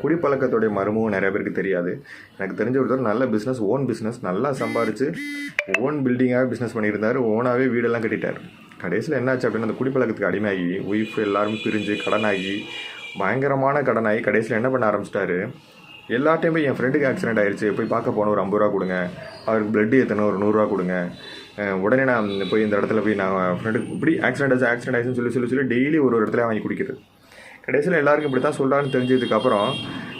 குடிப்பழக்கத்தோடைய மர்மமும் நிறைய பேருக்கு தெரியாது. எனக்கு தெரிஞ்ச ஒருத்தர் நல்ல பிஸ்னஸ், ஓன் பிஸ்னஸ் நல்லா சம்பாரித்து ஓன் பில்டிங்காக பிஸ்னஸ் பண்ணியிருந்தார். ஓனாகவே வீடெல்லாம் கட்டிட்டார். கடைசியில் என்னாச்சு அப்படின்னா, அந்த குடிப்பழக்கத்துக்கு அடிமையாகி ஒய்ஃப் எல்லாரும் பிரிஞ்சு கடனாகி பயங்கரமான கடனாகி கடைசியில் என்ன பண்ண ஆரம்பிச்சிட்டாரு, எல்லாட்டையும் போய் என் ஃப்ரெண்டுக்கு ஆக்சிடென்ட் ஆயிடுச்சு, போய் பார்க்க போன ஒரு 50 ரூபா கொடுங்க, அவருக்கு பிளட்டு ஏற்றணும் ஒரு 100 ரூபா கொடுங்க, உடனே நான் போய் இந்த இடத்துல போய் நான் ஃப்ரெண்டுக்கு இப்படி ஆக்சிடென்ட் ஆயிடுச்சுன்னு சொல்லி டெய்லி ஒரு இடத்துல வாங்கி குடிக்கிறது. கடைசியில் எல்லாருக்கும் இப்படி தான் சொல்கிறான்னு தெரிஞ்சதுக்கப்புறம்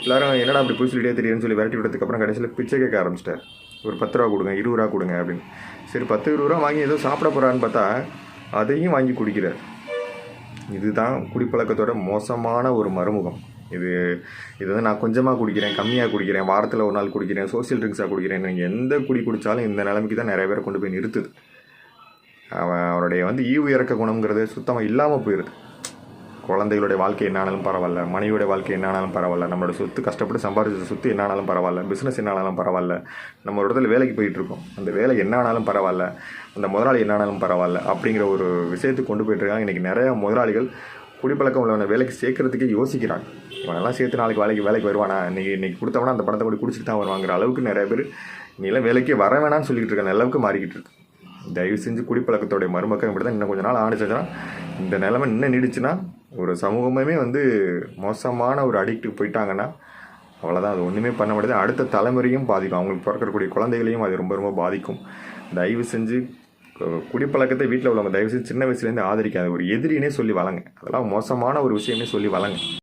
எல்லோரும் என்னடா அப்படி போய் சொல்லிட்டே தெரியும்னு சொல்லி விரட்டி விட்டதுக்கப்புறம் கடைசியில் பிச்சை கேட்க ஆரம்பிச்சிட்டார். ஒரு 10 ரூபா கொடுங்க, 20 ரூபா கொடுங்க அப்படின்னு. சரி 10-20 ரூபா வாங்கி ஏதோ சாப்பிட போகிறான்னு பார்த்தா அதையும் வாங்கி குடிக்கிறார். இதுதான் குடிப்பழக்கத்தோட மோசமான ஒரு மறுமுகம். இது வந்து நான் கொஞ்சமாக குடிக்கிறேன், கம்மியாக குடிக்கிறேன், வாரத்தில் ஒரு நாள் குடிக்கிறேன், சோசியல் ட்ரிங்க்ஸாக குடிக்கிறேன், நீங்கள் எந்த குடி குடித்தாலும் இந்த நிலைமைக்கு தான் நிறைய பேரை கொண்டு போய் நிறுத்துது. அவனுடைய ஈவு இறக்க குணங்கிறது சுத்தமாக இல்லாமல் போயிடுது. குழந்தைகளுடைய வாழ்க்கை என்ன ஆனாலும் பரவாயில்ல, மனைவியோட வாழ்க்கை என்ன ஆனாலும் பரவாயில்ல, நம்மளோட சொத்து கஷ்டப்பட்டு சம்பாதிச்ச சொத்து என்ன ஆனாலும் பரவாயில்ல, பிஸ்னஸ் என்ன ஆனாலும் பரவாயில்ல, நம்ம ஒரு இடத்துல வேலைக்கு போயிட்டுருக்கோம், அந்த வேலை என்ன ஆனாலும் பரவாயில்ல, அந்த முதலாளி என்ன ஆனாலும் பரவாயில்ல அப்படிங்கிற ஒரு விஷயத்துக்கு கொண்டு போயிட்டுருக்காங்க. இன்றைக்கி நிறையா முதலாளிகள் குடிப்பழக்கம் உள்ளவனை வேலைக்கு சேர்க்கறதுக்கே யோசிக்கிறாங்க. இவனெல்லாம் சேர்த்து நாளைக்கு வேலைக்கு வருவானா, இன்னைக்கு கொடுத்தவனா அந்த பணத்தை கூட குடிச்சிட்டு தான் வருவாங்கிற அளவுக்கு நிறைய பேர் நீலாம் வேலைக்கே வர வேணான்னு சொல்லிக்கிட்டு இருக்க அளவுக்கு மாறிக்கிட்டு இருக்கு. தயவு செஞ்சு குடிப்பழக்கத்தோடைய மருமக்கம் இப்படி தான் இன்னும் கொஞ்சம் நாள் ஆணிச்சுன்னா இந்த நிலைமை இன்னும் நீடிச்சுன்னா ஒரு சமூகமே மோசமான ஒரு அடிக்ட்டுக்கு போயிட்டாங்கன்னா அவ்வளோதான். அது ஒன்றுமே பண்ண முடியாது. அடுத்த தலைமுறையும் பாதிக்கும், அவங்களுக்கு பிறக்கக்கூடிய குழந்தைகளையும் அது ரொம்ப பாதிக்கும். தயவு செஞ்சு குடிப்பழக்கத்தை வீட்டில் உள்ளவங்க தயவு செஞ்சு சின்ன வயசுலேருந்து ஆதரிக்காது, ஒரு எதிரினே சொல்லி வளங்க. அதெல்லாம் மோசமான ஒரு விஷயமே சொல்லி வளங்க.